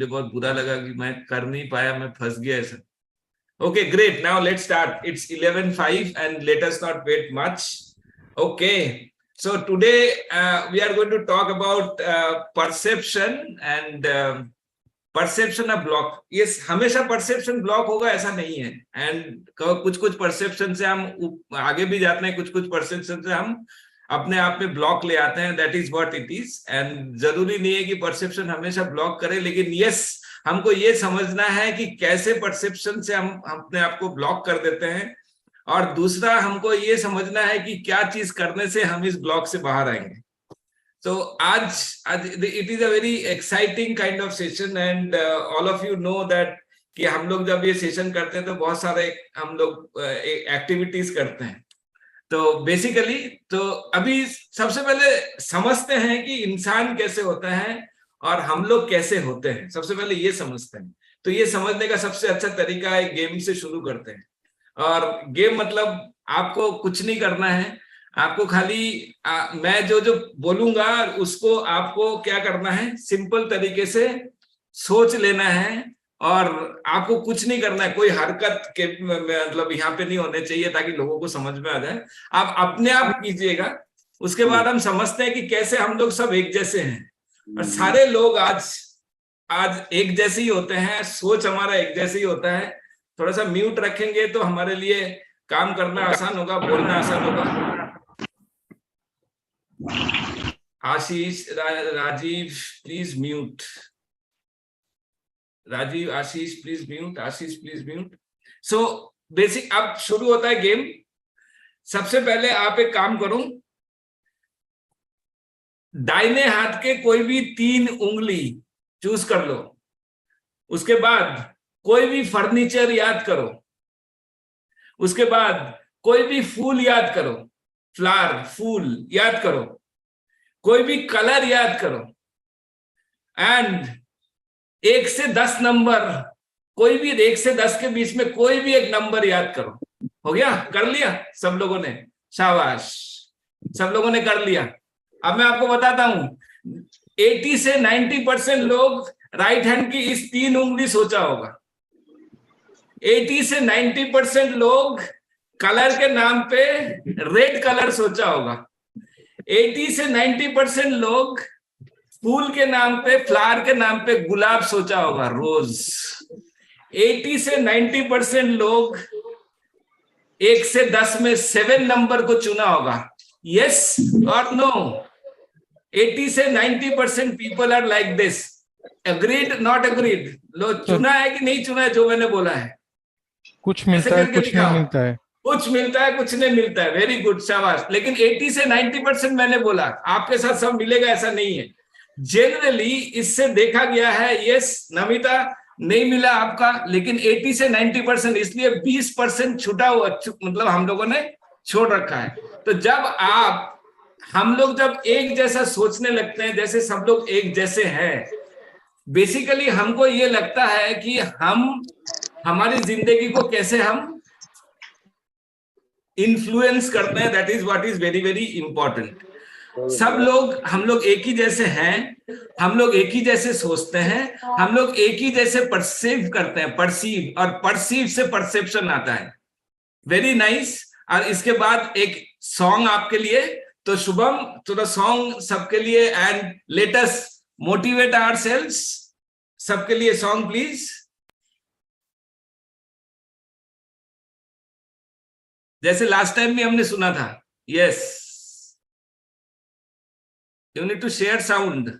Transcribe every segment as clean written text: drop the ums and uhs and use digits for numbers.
मुझे बहुत बुरा लगा कि मैं कर नहीं पाया, मैं फंस गया ऐसा। Okay, great. Now let's start. It's 11:05 and let us not wait much. Okay. So today we are going to talk about perception and perception of block. Yes, हमेशा perception block होगा ऐसा नहीं है। And कुछ perception से हम आगे भी जाते हैं, कुछ perception से हम अपने आप में ब्लॉक ले आते हैं। That is what it is. And जरूरी नहीं है कि perception हमेशा ब्लॉक करे, लेकिन yes, हमको ये समझना है कि कैसे परसेप्शन से हम अपने आप को ब्लॉक कर देते हैं, और दूसरा हमको ये समझना है कि क्या चीज करने से हम इस ब्लॉक से बाहर आएंगे। तो आज it is a very exciting kind of session and all of you know that कि हम लोग जब ये सेशन करते हैं तो बहुत सारे हम लोग एक्टिविटीज करते हैं। तो बेसिकली तो अभी सबसे पहले समझते हैं कि इंसान कैसे होता है और हम लोग कैसे होते हैं। सबसे पहले ये समझते हैं। तो ये समझने का सबसे अच्छा तरीका है गेम से शुरू करते हैं। और गेम मतलब आपको कुछ नहीं करना है, आपको खाली मैं जो बोलूंगा उसको आपको क्या करना है, सिंपल तरीके से सोच लेना है, और आपको कुछ नहीं करना है, कोई हरकत के मतलब यहाँ पे नहीं होने चाहिए ताकि लोगों को समझ में आ जाए। आप अपने आप कीजिएगा। उसके बाद हम समझते हैं कि कैसे हम लोग सब एक जैसे हैं, और सारे लोग आज एक जैसे ही होते हैं, सोच हमारा एक जैसे ही होता है। थोड़ा सा म्यूट रखेंगे तो हमारे लिए काम करना आसान होगा, बोलना आसान होगा। Ashish, Rajiv please mute, Rajiv, Ashish please mute, Ashish please mute. So basic अब शुरू होता है गेम। सबसे पहले आप एक काम करो, दाहिने हाथ के कोई भी 3 उंगली चूज कर लो। उसके बाद कोई भी फर्नीचर याद करो। उसके बाद कोई भी फूल याद करो, फ्लावर, फूल याद करो। कोई भी कलर याद करो एंड 1 से 10 नंबर, कोई भी 1 से 10 के बीच में कोई भी एक नंबर याद करो। हो गया? कर लिया सब लोगों ने? शाबाश, सब लोगों ने कर लिया। अब मैं आपको बताता हूं, 80 से 90% लोग राइट हैंड की इस 3 उंगली सोचा होगा। 80 से 90% लोग कलर के नाम पे रेड कलर सोचा होगा। 80 से 90% लोग फूल के नाम पे, फ्लावर के नाम पे गुलाब सोचा होगा, रोज। 80 से 90% लोग 1 से 10 में 7 नंबर को चुना होगा। यस और नो? 80 से 90% people are like this. Agreed, not agreed? लो, चुना है कि नहीं चुना है जो मैंने बोला है? कुछ मिलता है, कुछ नहीं मिलता है। कुछ मिलता है, कुछ नहीं मिलता है। वेरी गुड, शाबाश। लेकिन 80 से 90% मैंने बोला, आपके साथ सब मिलेगा ऐसा नहीं है। जनरली इससे देखा गया है, यस नमिता, नहीं मिला आपका, लेकिन 80 से 90%, इसलिए 20% छूटा हुआ, मतलब हम लोगों ने छोड़ रखा है। तो जब हम लोग जब एक जैसा सोचने लगते हैं, जैसे सब लोग एक जैसे हैं, बेसिकली हमको ये लगता है कि हम हमारी जिंदगी को कैसे हम इन्फ्लुएंस करते हैं। That is what is very very important. सब लोग, हम लोग एक ही जैसे हैं, हम लोग एक ही जैसे सोचते हैं, हम लोग एक ही जैसे परसीव करते हैं, परसीव, और परसीव से परसेप्शन आता है। Very nice. और इसके बाद एक सॉन्ग आपके लिए। तो शुभम, थोड़ा सॉन्ग सबके लिए, and let us motivate ourselves. सबके लिए सॉन्ग प्लीज। जैसे लास्ट टाइम भी हमने सुना था। Yes, you need to share sound.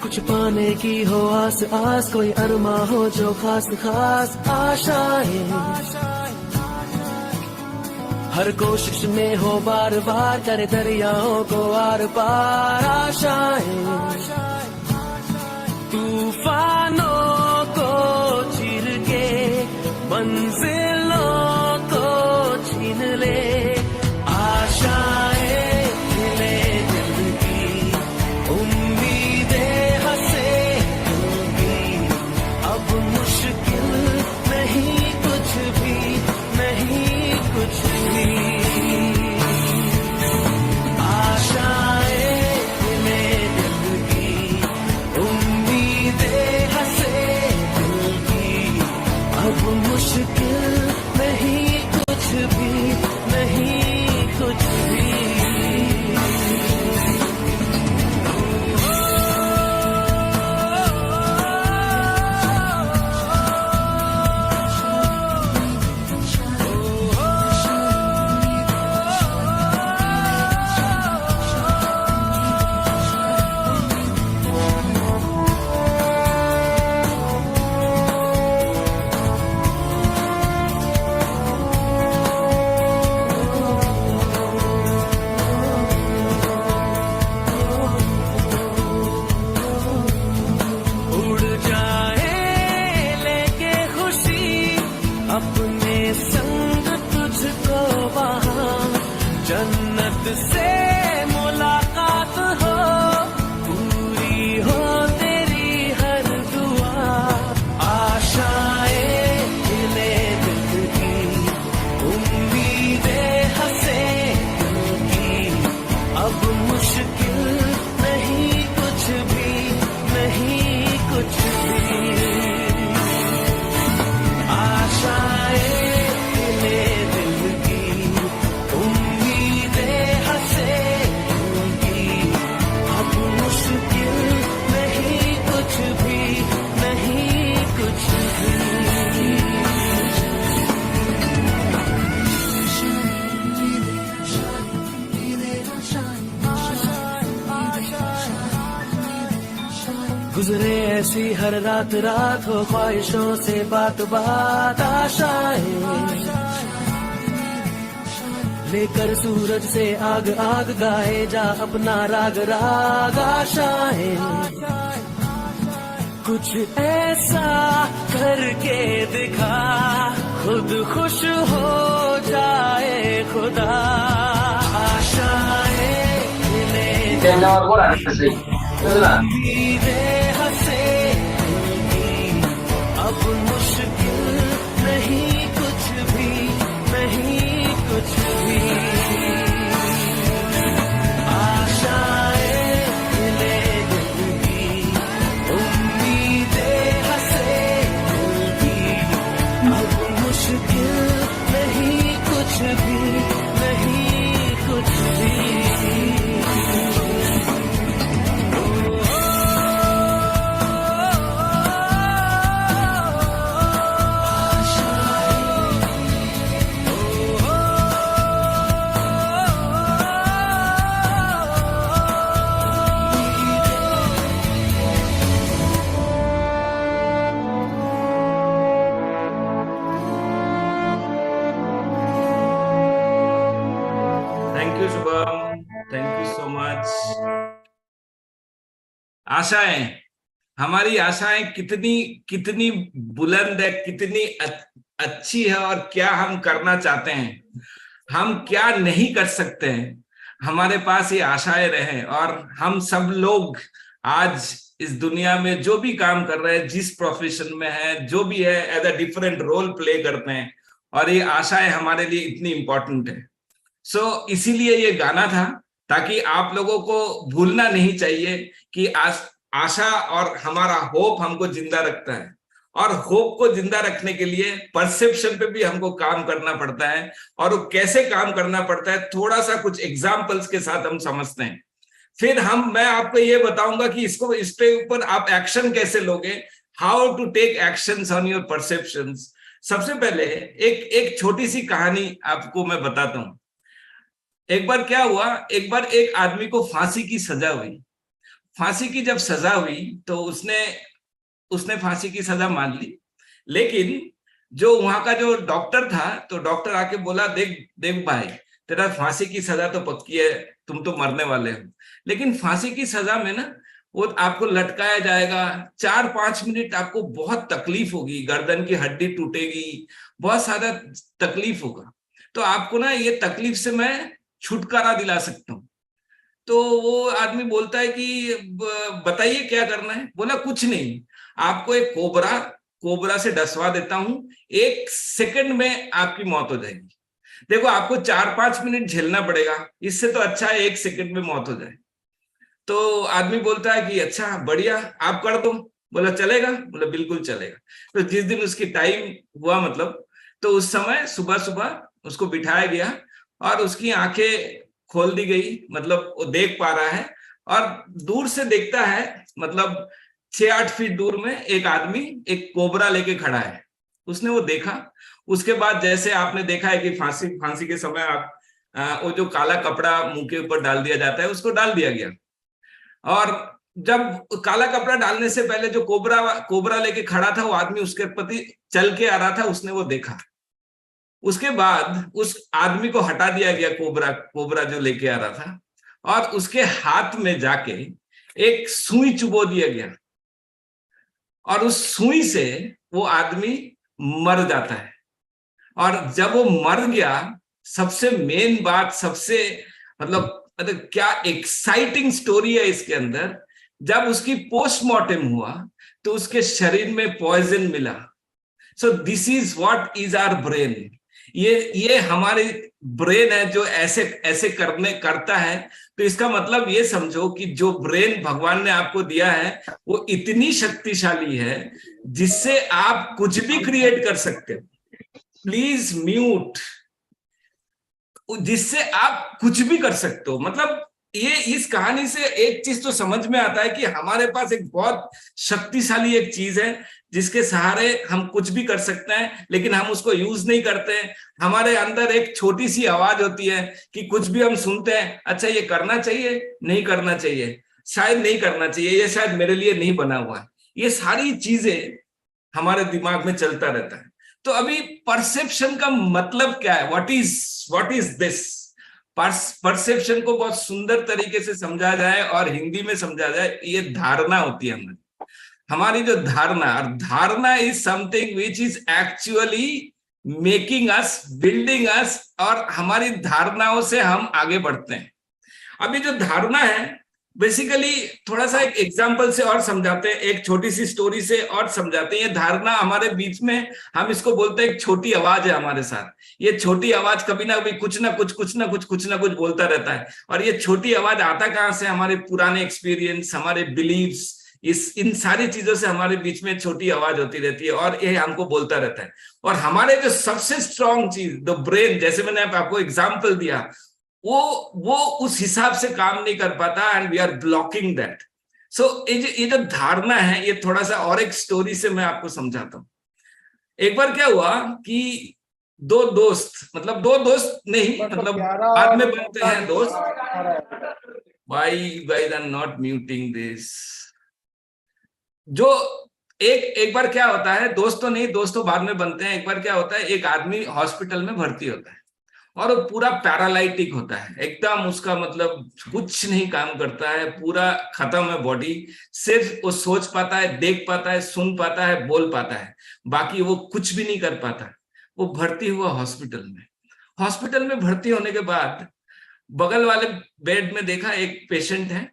कुछ पाने की हो आस आस, कोई अरमा हो जो खास खास आशाएं, हर कोशिश में हो बार बार, करे दरियाओं को आर पार आशाएं, तूफानों को चीर के मंजिलों को छीन ले, आशाएं खिले दिल की, उम्मीदें हंसे होंगी, अब मुश्किल नहीं कुछ भी, नहीं कुछ भी। जन्नत से मुलाकात हो, पूरी हो तेरी हर दुआ। आशाएं खिले दिल की, उम्मीदें हंसे दिल की, अब मुश्किल नहीं कुछ भी, नहीं कुछ भी। आशाएं खिले दिल की, उम्मीदें हंसे दिल की, अब मुश्किल नहीं कुछ भी, नहीं कुछ भी। गुजरे ऐसी हर रात रात हो, ख्वाहिशों से बात बात। आशाएं लेकर सूरज से आग आग, गाए जा अपना राग राग। आशाएं कुछ ऐसा करके दिखा, खुद खुश हो जाए खुदा। आशाएं खिले उम्मीदें हंसे दिल की, अब मुश्किल नहीं कुछ भी, नहीं कुछ भी। आशाएं खिले दिल की, उम्मीदें हंसे दिल की, अब मुश्किल नहीं कुछ भी, नहीं कुछ भी। Thank you Shubham, thank you so much. आशाएं, हमारी आशाएं कितनी कितनी बुलंद है, कितनी अच्छी है, और क्या हम करना चाहते हैं, हम क्या नहीं कर सकते हैं, हमारे पास ये आशाएं रहे। और हम सब लोग आज इस दुनिया में जो भी काम कर रहे हैं, जिस प्रोफेशन में है, जो भी है, as a different role play करते हैं, और ये आशाएं हमारे लिए इतनी इंपॉर्टेंट है। सो इसीलिए ये गाना था, ताकि आप लोगों को भूलना नहीं चाहिए कि आशा और हमारा होप हमको जिंदा रखता है। और होप को जिंदा रखने के लिए परसेप्शन पे भी हमको काम करना पड़ता है। और वो कैसे काम करना पड़ता है, थोड़ा सा कुछ एग्जाम्पल्स के साथ हम समझते हैं। फिर मैं आपको ये बताऊंगा कि इस पे ऊपर आप एक्शन कैसे लोगे, how to take actions on your perceptions. सबसे पहले एक छोटी सी कहानी आपको मैं बताता हूं। एक बार क्या हुआ, एक बार एक आदमी को फांसी की सजा हुई। फांसी की जब सजा हुई तो उसने फांसी की सजा मान ली। लेकिन जो वहां का जो डॉक्टर था, तो डॉक्टर आके बोला, देख भाई, तेरा फांसी की सजा तो पक्की है, तुम तो मरने वाले हो, लेकिन फांसी की सजा में ना वो आपको लटकाया जाएगा, 4-5 मिनट आपको बहुत तकलीफ होगी, गर्दन की हड्डी टूटेगी, बहुत सारा तकलीफ होगा। तो आपको ना ये तकलीफ से मैं छुटकारा दिला सकता हूँ। तो वो आदमी बोलता है कि बताइए क्या करना है। बोला, कुछ नहीं, आपको एक कोबरा से डसवा देता हूं, 1 सेकंड में आपकी मौत हो जाएगी। देखो, आपको 4-5 मिनट झेलना पड़ेगा, इससे तो अच्छा है 1 सेकंड में मौत हो जाए। तो आदमी बोलता है कि अच्छा बढ़िया, आप कर दो। बोला, चलेगा? बोला, बिल्कुल चलेगा। तो जिस दिन उसकी टाइम हुआ, मतलब तो उस समय सुबह सुबह उसको बिठाया गया और उसकी आंखें खोल दी गई, मतलब वो देख पा रहा है। और दूर से देखता है, मतलब 6-8 फीट दूर में एक आदमी एक कोबरा लेके खड़ा है। उसने वो देखा। उसके बाद जैसे आपने देखा है कि फांसी के समय आप वो जो काला कपड़ा मुंह के ऊपर डाल दिया जाता है, उसको डाल दिया गया। और जब काला कपड़ा डालने से पहले जो कोबरा लेके खड़ा था, वो आदमी उसके प्रति चल के आ रहा था, उसने वो देखा। उसके बाद उस आदमी को हटा दिया गया, कोबरा जो लेके आ रहा था, और उसके हाथ में जाके एक सुई चुबो दिया गया। और उस सुई से वो आदमी मर जाता है। और जब वो मर गया सबसे मेन बात, सबसे मतलब क्या एक्साइटिंग स्टोरी है इसके अंदर, जब उसकी पोस्टमार्टम हुआ तो उसके शरीर में पॉइजन मिला। So this is what is our brain. ये हमारे ब्रेन है जो ऐसे ऐसे करता है। तो इसका मतलब ये समझो कि जो ब्रेन भगवान ने आपको दिया है वो इतनी शक्तिशाली है जिससे आप कुछ भी क्रिएट कर सकते हो। Please mute. जिससे आप कुछ भी कर सकते हो। मतलब ये इस कहानी से एक चीज तो समझ में आता है कि हमारे पास एक बहुत शक्तिशाली एक चीज है जिसके सहारे हम कुछ भी कर सकते हैं, लेकिन हम उसको यूज नहीं करते। हमारे अंदर एक छोटी सी आवाज होती है कि कुछ भी हम सुनते हैं, अच्छा ये करना चाहिए, नहीं करना चाहिए, शायद नहीं करना चाहिए, ये शायद मेरे लिए नहीं बना हुआ है। ये सारी चीजें हमारे दिमाग में चलता रहता है। तो अभी परसेप्शन का मतलब क्या है? What is this? परसेप्शन को बहुत सुंदर तरीके से समझा जाए और हिंदी में समझा जाए, ये धारणा होती है हमारी जो धारणा is something which is actually making us, building us, और हमारी धारणाओं से हम आगे बढ़ते हैं। अभी जो धारणा है बेसिकली थोड़ा सा एक एग्जांपल से और समझाते हैं, एक छोटी सी स्टोरी से और समझाते हैं। ये धारणा हमारे बीच में, हम इसको बोलते हैं एक छोटी आवाज है हमारे साथ। ये छोटी आवाज कभी ना कभी कुछ ना कुछ बोलता रहता है। और ये छोटी आवाज आता कहां से? हमारे पुराने एक्सपीरियंस, हमारे बिलीव्स, इन सारी चीजों से हमारे बीच में छोटी आवाज होती रहती है और ये हमको बोलता रहता है। और हमारे जो सबसे स्ट्रॉन्ग चीज, द ब्रेन, जैसे मैंने आपको एग्जाम्पल दिया, वो उस हिसाब से काम नहीं कर पाता and we are blocking that. So ये जो धारणा है, ये थोड़ा सा और एक स्टोरी से मैं आपको समझाता हूँ। एक बार क्या हुआ कि दो दोस्त नहीं, मतलब बाद में बनते हैं दोस्त। Why guys are not muting this? जो एक बार क्या होता है, दोस्त तो नहीं, दोस्त तो बाद में बनते हैं। एक बार क्या होता है, एक आदमी हॉस्पिटल में भर्ती होता है और वो पूरा पैरालाइटिक होता है, एकदम उसका मतलब कुछ नहीं काम करता है, पूरा खत्म है बॉडी। सिर्फ वो सोच पाता है, देख पाता है, सुन पाता है, बोल पाता है, बाकी वो कुछ भी नहीं कर पाता। वो भर्ती हुआ हॉस्पिटल में। हॉस्पिटल में भर्ती होने के बाद बगल वाले बेड में देखा एक पेशेंट है,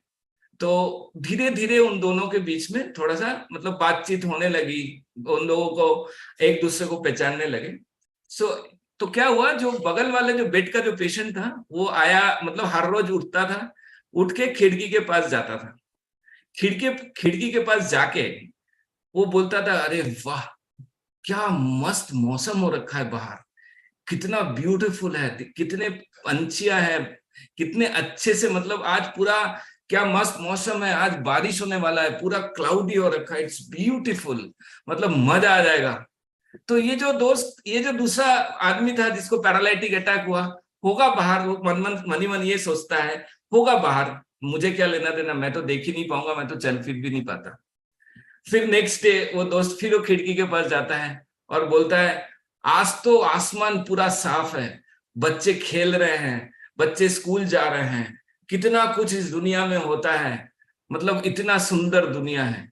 तो धीरे धीरे उन दोनों के बीच में थोड़ा सा मतलब बातचीत होने लगी, उन लोगों को एक दूसरे को पहचानने लगे। तो क्या हुआ, जो बगल वाले जो बेड का जो पेशेंट था वो आया, मतलब हर रोज उठता था, उठ के खिड़की के पास जाता था। खिड़की के पास जाके वो बोलता था, अरे वाह क्या मस्त मौसम हो रखा है बाहर, कितना ब्यूटीफुल है, कितने पंछियां हैं, कितने अच्छे से, मतलब आज पूरा क्या मस्त मौसम है, आज बारिश होने वाला है, पूरा क्लाउडी हो रखा है, इट्स ब्यूटीफुल, मतलब मजा आ जाएगा। तो ये जो दूसरा आदमी था जिसको पैरालाइटिक अटैक हुआ, होगा बाहर, वो मन ये सोचता है होगा बाहर, मुझे क्या लेना देना, मैं तो देख ही नहीं पाऊंगा, मैं तो चल फिर भी नहीं पाता। फिर नेक्स्ट डे वो दोस्त फिर वो खिड़की के पास जाता है और बोलता है, आज तो आसमान पूरा साफ है, बच्चे खेल रहे हैं, बच्चे स्कूल जा रहे हैं, कितना कुछ इस दुनिया में होता है, मतलब इतना सुंदर दुनिया है।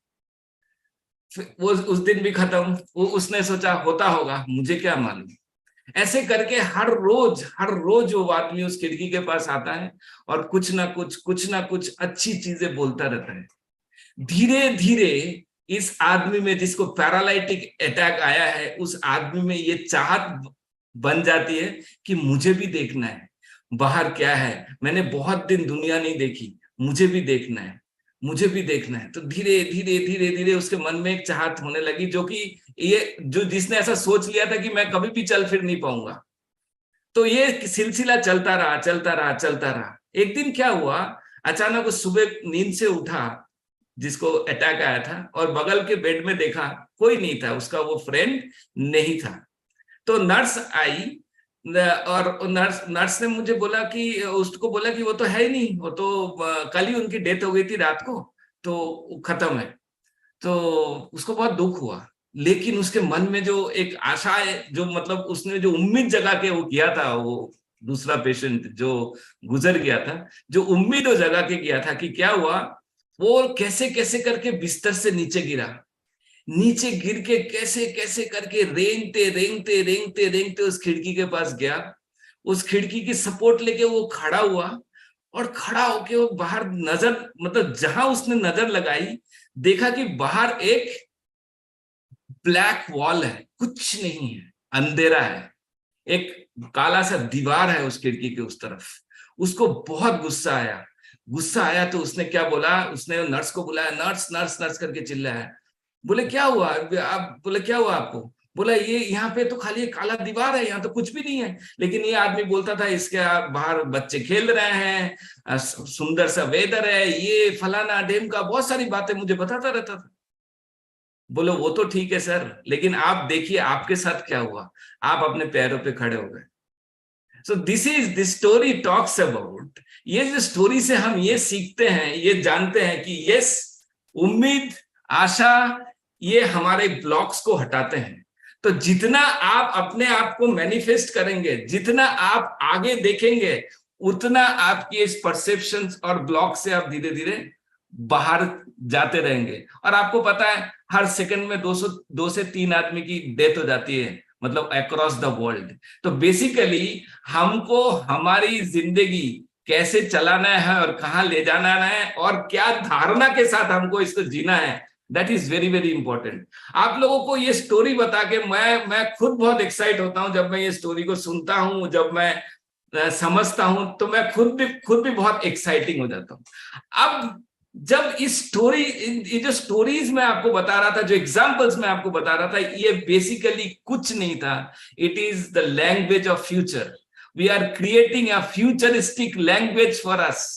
वो उस दिन भी खत्म। वो उसने सोचा होता होगा, मुझे क्या मालूम। ऐसे करके हर रोज वो आदमी उस खिड़की के पास आता है और कुछ ना कुछ अच्छी चीजें बोलता रहता है। धीरे धीरे इस आदमी में, जिसको पैरालाइटिक अटैक आया है, उस आदमी में ये चाहत बन जाती है कि मुझे भी देखना है बाहर क्या है, मैंने बहुत दिन दुनिया नहीं देखी, मुझे भी देखना है। तो धीरे धीरे उसके मन में एक चाहत होने लगी, जो कि जिसने ऐसा सोच लिया था कि मैं कभी भी चल फिर नहीं पाऊंगा। तो ये सिलसिला चलता रहा। एक दिन क्या हुआ, अचानक वो सुबह नींद से उठा जिसको अटैक आया था, और बगल के बेड में देखा कोई नहीं था, उसका वो फ्रेंड नहीं था। तो नर्स आई और नर्स ने मुझे बोला कि उसको बोला कि वो तो है ही नहीं, वो तो कल ही उनकी डेथ हो गई थी रात को, तो खत्म है। तो उसको बहुत दुख हुआ, लेकिन उसके मन में जो एक आशा है, जो मतलब उसने जो उम्मीद जगा के वो किया था, वो दूसरा पेशेंट जो गुजर गया था, जो उम्मीद वो जगा के किया था कि क्या हुआ, वो कैसे कैसे करके बिस्तर से नीचे गिर के कैसे कैसे करके रेंगते उस खिड़की के पास गया उस खिड़की की सपोर्ट लेके वो खड़ा हुआ, और खड़ा होके वो बाहर नजर, मतलब जहां उसने नजर लगाई, देखा कि बाहर एक ब्लैक वॉल है, कुछ नहीं है, अंधेरा है, एक काला सा दीवार है उस खिड़की के उस तरफ। उसको बहुत गुस्सा आया। गुस्सा आया तो उसने क्या बोला, उसने नर्स को बुलाया, नर्स नर्स नर्स करके चिल्लाया। बोले क्या हुआ आप, बोले क्या हुआ आपको? बोला ये यहाँ पे तो खाली एक काला दीवार है, यहाँ तो कुछ भी नहीं है। लेकिन ये आदमी बोलता था इसके बाहर बच्चे खेल रहे हैं, सुंदर सा वेदर है, ये फलाना ढेमका, बहुत सारी बातें मुझे बताता रहता था। बोलो वो तो ठीक है सर, लेकिन आप देखिए आपके साथ क्या हुआ, आप अपने पैरों पे खड़े हो गए। So this story talks about, ये जो स्टोरी से हम ये सीखते हैं, ये जानते हैं कि यस, उम्मीद, आशा, ये हमारे ब्लॉक्स को हटाते हैं। तो जितना आप अपने आप को मैनिफेस्ट करेंगे, जितना आप आगे देखेंगे, उतना आपकी इस परसेप्शंस और ब्लॉक से आप धीरे धीरे बाहर जाते रहेंगे। और आपको पता है हर सेकंड में 2 से 3 आदमी की डेथ हो जाती है, मतलब अक्रॉस द वर्ल्ड। तो बेसिकली हमको हमारी जिंदगी कैसे चलाना है और कहाँ ले जाना है और क्या धारणा के साथ हमको इसको जीना है, that is very very important. आप लोगों को ये स्टोरी बता के मैं खुद बहुत एक्साइट होता हूं। जब मैं ये स्टोरी को सुनता हूं, जब मैं समझता हूं, तो मैं खुद भी बहुत एक्साइटिंग हो जाता हूं। अब जब इस स्टोरी, ये जो स्टोरीज मैं आपको बता रहा था, जो एग्जांपल्स मैं आपको बता रहा था, ये बेसिकली कुछ नहीं था, it is the language of future. We are creating a futuristic language for us.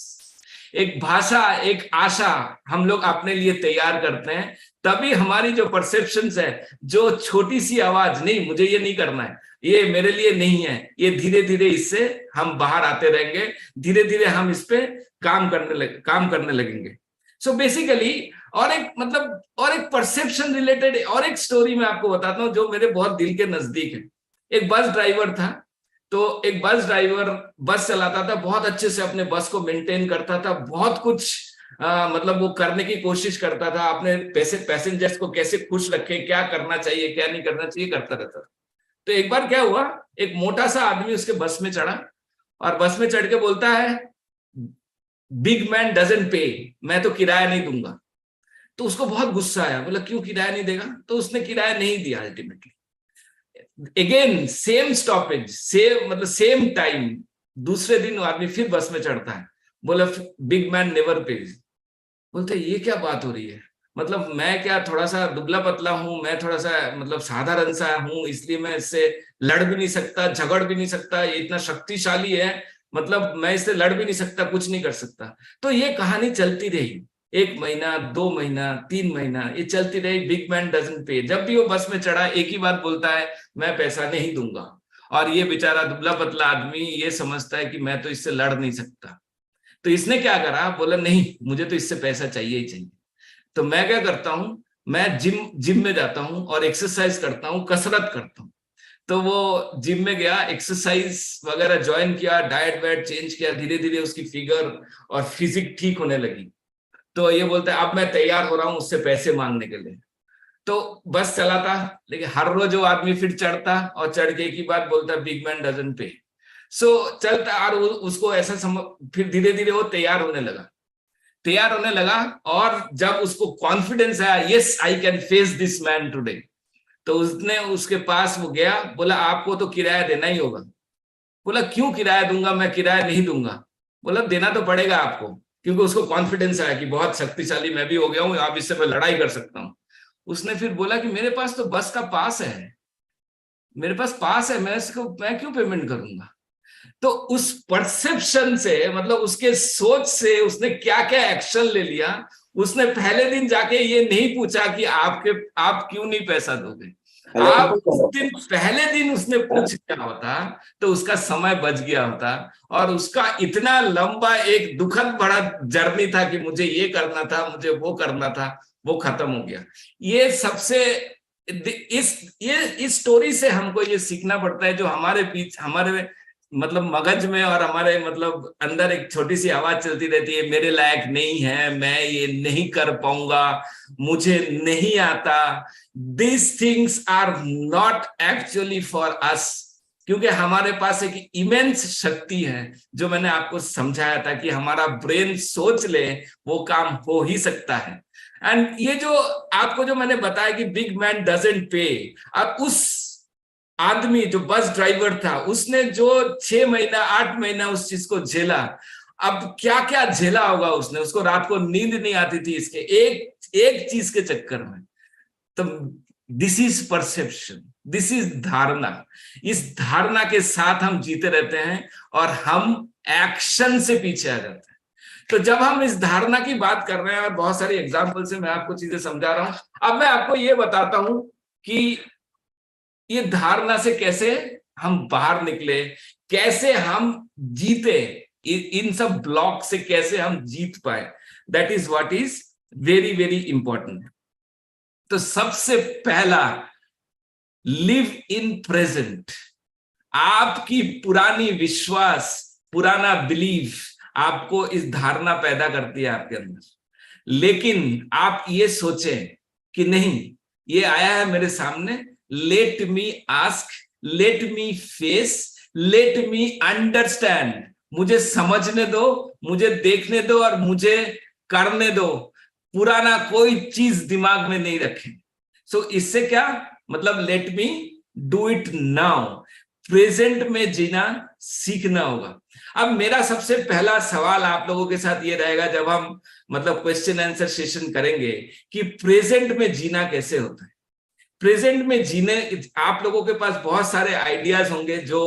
एक भाषा, एक आशा हम लोग अपने लिए तैयार करते हैं, तभी हमारी जो परसेप्शंस है, जो छोटी सी आवाज, नहीं मुझे ये नहीं करना है, ये मेरे लिए नहीं है, ये धीरे धीरे इससे हम बाहर आते रहेंगे, धीरे धीरे हम इस पे काम करने लगेंगे। सो बेसिकली और एक परसेप्शन रिलेटेड और एक स्टोरी मैं आपको बताता हूँ जो मेरे बहुत दिल के नजदीक है। एक बस ड्राइवर था, तो एक बस ड्राइवर बस चलाता था, बहुत अच्छे से अपने बस को मेंटेन करता था, बहुत कुछ मतलब वो करने की कोशिश करता था, अपने पैसेंजर्स को कैसे खुश रखे, क्या करना चाहिए क्या नहीं करना चाहिए, करता रहता था। तो एक बार क्या हुआ, एक मोटा सा आदमी उसके बस में चढ़ा और बस में चढ़ के बोलता है, बिग मैन डजंट पे, मैं तो किराया नहीं दूंगा। तो उसको बहुत गुस्सा आया, बोला क्यों किराया नहीं देगा? तो उसने किराया नहीं दिया ultimately. Again same stoppage, same time, दूसरे दिन आदमी फिर बस में चढ़ता है, बोला बिग मैन नेवर पेज। बोलते ये क्या बात हो रही है, मतलब मैं क्या थोड़ा सा दुबला पतला हूं, मैं थोड़ा सा मतलब साधारण सा हूं, इसलिए मैं इससे लड़ भी नहीं सकता, झगड़ भी नहीं सकता, ये इतना शक्तिशाली है, मतलब मैं इससे लड़ भी नहीं सकता, कुछ नहीं कर सकता। तो ये कहानी चलती रही, 1 महीना, 2 महीना, 3 महीना, ये चलती रही। बिग मैन डजंट पे, जब भी वो बस में चढ़ा एक ही बात बोलता है, मैं पैसा नहीं दूंगा। और ये बेचारा दुबला पतला आदमी ये समझता है कि मैं तो इससे लड़ नहीं सकता। तो इसने क्या करा, बोला नहीं मुझे तो इससे पैसा चाहिए ही चाहिए। तो मैं क्या करता हूं, मैं जिम में जाता हूं और एक्सरसाइज करता हूं, कसरत करता हूं। तो वो जिम में गया, एक्सरसाइज वगैरह ज्वाइन किया, डाइट वाइट चेंज किया, धीरे धीरे उसकी फिगर और फिजिक ठीक होने लगी। तो ये बोलता है अब मैं तैयार हो रहा हूं उससे पैसे मांगने के लिए। तो बस चलाता, लेकिन हर रोज वो आदमी फिर चढ़ता और चढ़ के एक ही बात बोलता, बिग मैन डजंट पे। सो चलता, और उसको ऐसा फिर धीरे धीरे वो तैयार होने लगा। और जब उसको कॉन्फिडेंस आया, yes I can face this man today, तो उसने उसके पास वो गया, बोला आपको तो किराया देना ही होगा। बोला क्यों किराया दूंगा, मैं किराया नहीं दूंगा। बोला देना तो पड़ेगा आपको, क्योंकि उसको कॉन्फिडेंस आया कि बहुत शक्तिशाली मैं भी हो गया हूं, अब इससे मैं लड़ाई कर सकता हूं। उसने फिर बोला कि मेरे पास तो बस का पास है, मेरे पास पास है, मैं क्यों पेमेंट करूंगा। तो उस परसेप्शन से, मतलब उसके सोच से उसने क्या क्या एक्शन ले लिया। उसने पहले दिन जाके ये नहीं पूछा कि आप क्यों नहीं पैसा दोगे, आप उस दिन पहले दिन उसने पूछ लिया होता तो उसका समय बच गया होता, और उसका इतना लंबा एक दुखद बड़ा जर्नी था कि मुझे ये करना था, मुझे वो करना था, वो खत्म हो गया। ये सबसे इस स्टोरी से हमको ये सीखना पड़ता है, जो हमारे मतलब मगज में और हमारे मतलब अंदर एक छोटी सी आवाज चलती रहती है, मेरे लायक नहीं है, मैं ये नहीं कर पाऊंगा, मुझे नहीं आता। These things are not actually for us. क्योंकि हमारे पास एक इमेंस शक्ति है जो मैंने आपको समझाया था कि हमारा ब्रेन सोच ले वो काम हो ही सकता है। एंड ये जो आपको जो मैंने बताया कि बिग मैन डजंट पे, अब उस आदमी जो बस ड्राइवर था उसने जो 6 महीना 8 महीना उस चीज को झेला, अब क्या क्या झेला होगा उसने, उसको रात को नींद नहीं आती थी इसके एक चीज के चक्कर में। तो this is perception, this is धारणा। इस धारणा के साथ हम जीते रहते हैं और हम एक्शन से पीछे आ जाते हैं। तो जब हम इस धारणा की बात कर रहे हैं और बहुत सारी एग्जाम्पल से मैं आपको चीजें समझा रहा हूं, अब मैं आपको ये बताता हूं कि ये धारणा से कैसे हम बाहर निकले, कैसे हम जीते, इन सब ब्लॉक से कैसे हम जीत पाए। That is what is very very important. तो सबसे पहला, लिव इन प्रेजेंट। आपकी पुरानी विश्वास, पुराना बिलीफ आपको इस धारणा पैदा करती है आपके अंदर। लेकिन आप ये सोचें कि नहीं, ये आया है मेरे सामने, let me ask, let me face, let me understand. मुझे समझने दो, मुझे देखने दो और मुझे करने दो। पुराना कोई चीज दिमाग में नहीं रखें। सो इससे क्या मतलब, let me do it now. Present में जीना सीखना होगा। अब मेरा सबसे पहला सवाल आप लोगों के साथ ये रहेगा जब हम मतलब क्वेश्चन आंसर सेशन करेंगे कि प्रेजेंट में जीना कैसे होता है। प्रेजेंट में जीने, आप लोगों के पास बहुत सारे आइडियाज होंगे जो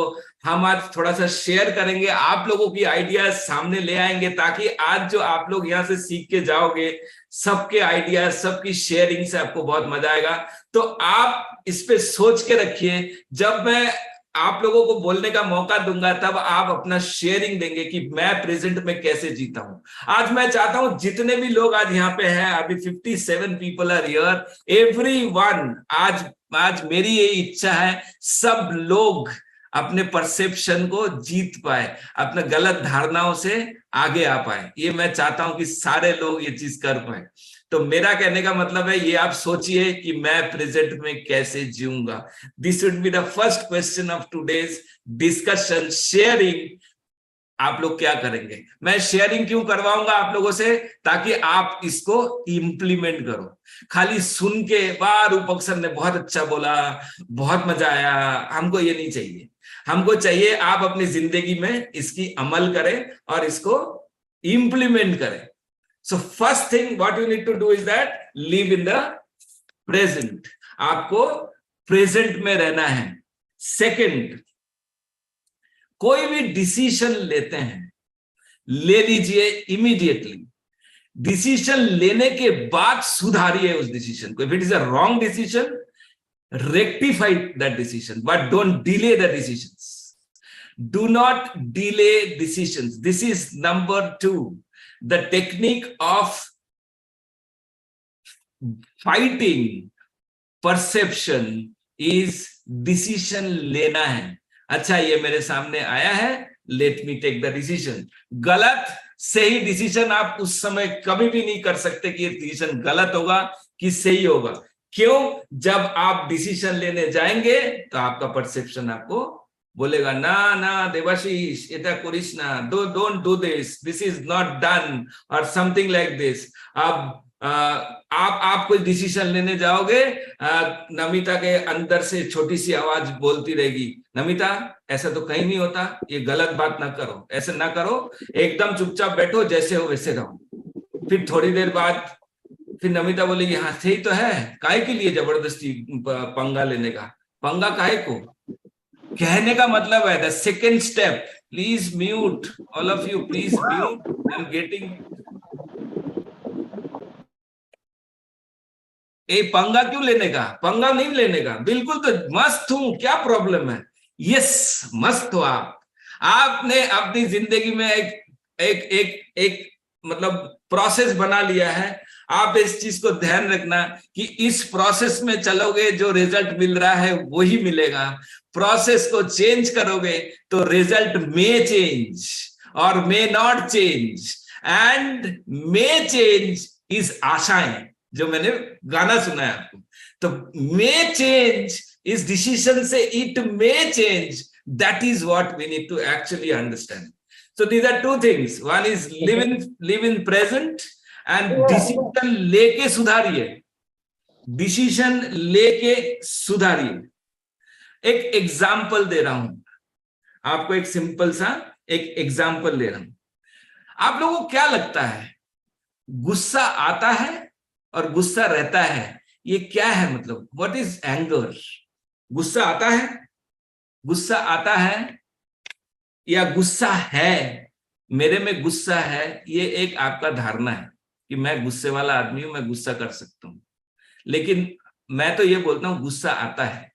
हम आज थोड़ा सा शेयर करेंगे, आप लोगों की आइडियाज सामने ले आएंगे ताकि आज जो आप लोग यहाँ से सीख के जाओगे, सबके आइडियाज, सबकी शेयरिंग से आपको बहुत मजा आएगा। तो आप इस पे सोच के रखिए, जब मैं आप लोगों को बोलने का मौका दूंगा तब आप अपना शेयरिंग देंगे कि मैं प्रेजेंट में कैसे जीता हूं। आज मैं चाहता हूं जितने भी लोग आज यहाँ पे हैं, अभी 57 पीपल आर हियर, एवरीवन, आज मेरी ये इच्छा है सब लोग अपने परसेप्शन को जीत पाए, अपने गलत धारणाओं से आगे आ पाए। ये मैं चाहता हूं कि सारे लोग ये चीज कर पाए। तो मेरा कहने का मतलब है, ये आप सोचिए कि मैं प्रेजेंट में कैसे जीऊंगा। This would be the first question of today's discussion, sharing. आप लोग क्या करेंगे? मैं शेयरिंग क्यों करवाऊंगा आप लोगों से? ताकि आप इसको इंप्लीमेंट करो। खाली सुन के वाह रूपक सर ने बहुत अच्छा बोला, बहुत मजा आया, हमको ये नहीं चाहिए। हमको चाहिए आप अपनी जिंदगी में इसकी अमल करें और इसको इंप्लीमेंट करें। So first thing what you need to do is that live in the present. आपको प्रेजेंट में रहना है। सेकंड, कोई भी डिसीजन लेते हैं, ले लीजिए इमीडिएटली। डिसीजन लेने के बाद सुधारिए उस डिसीजन को। If it is a wrong decision, rectify that decision, but don't delay the decisions. Do not delay decisions. This is number 2. The technique of fighting perception is decision लेना है। अच्छा, ये मेरे सामने आया है, let me take the decision. गलत सही डिसीजन आप उस समय कभी भी नहीं कर सकते कि ये डिसीजन गलत होगा कि सही होगा। क्यों? जब आप डिसीजन लेने जाएंगे तो आपका परसेप्शन आपको बोलेगा ना ना देवाशीष এটা করিস না, don't do this, this is not done or something like this। अब आप कोई डिसीजन लेने जाओगे, नमिता के अंदर से छोटी सी आवाज बोलती रहेगी, नमिता ऐसा तो कहीं नहीं होता, ये गलत बात ना करो, ऐसे ना करो, एकदम चुपचाप बैठो, जैसे हो वैसे रहो। फिर थोड़ी देर बाद फिर नमिता बोलेगी हाँ सही तो है, काहे के लिए जबरदस्ती पंगा लेने का, पंगा काहे को। कहने का मतलब है the second step, please mute all of you, please mute, I am getting. ए पंगा क्यों लेने का? पंगा नहीं लेने का, बिल्कुल तो मस्त हूं, क्या प्रॉब्लम है? यस मस्त हो आप। आपने अपनी जिंदगी में एक मतलब प्रोसेस बना लिया है। आप इस चीज को ध्यान रखना कि इस प्रोसेस में चलोगे, जो रिजल्ट मिल रहा है वही मिलेगा। प्रोसेस को चेंज करोगे तो रिजल्ट मे चेंज और may not change, and may change is आशाएं, जो मैंने गाना सुना है आपको। तो मे चेंज इस डिसीजन से, it may change, That is what we need to actually understand. So these are two things. One is live in present and decision लेके सुधारिए. डिसीजन लेके सुधारिए. एक एग्जाम्पल दे रहा हूं आपको, एक सिंपल सा एक एग्जाम्पल दे रहा हूं. आप लोगों को क्या लगता है, गुस्सा आता है और गुस्सा रहता है, ये क्या है? मतलब व्हाट इज एंगर? गुस्सा आता है, गुस्सा आता है या गुस्सा है? मेरे में गुस्सा है, ये एक आपका धारणा है कि मैं गुस्से वाला आदमी हूं, मैं गुस्सा कर सकता हूं. लेकिन मैं तो ये बोलता हूं गुस्सा आता है.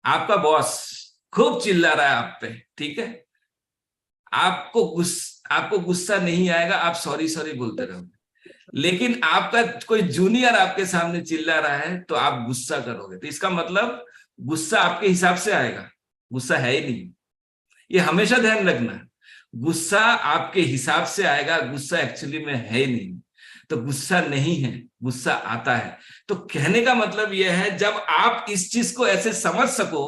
आपका बॉस खूब चिल्ला रहा है आप पे, ठीक है, आपको गुस्सा नहीं आएगा, आप सॉरी सॉरी बोलते रहोगे. लेकिन आपका कोई जूनियर आपके सामने चिल्ला रहा है तो आप गुस्सा करोगे. तो इसका मतलब गुस्सा आपके हिसाब से आएगा, गुस्सा है ही नहीं. ये हमेशा ध्यान रखना, गुस्सा आपके हिसाब से आएगा, गुस्सा एक्चुअली में है ही नहीं. तो गुस्सा नहीं है, गुस्सा आता है. तो कहने का मतलब यह है, जब आप इस चीज को ऐसे समझ सको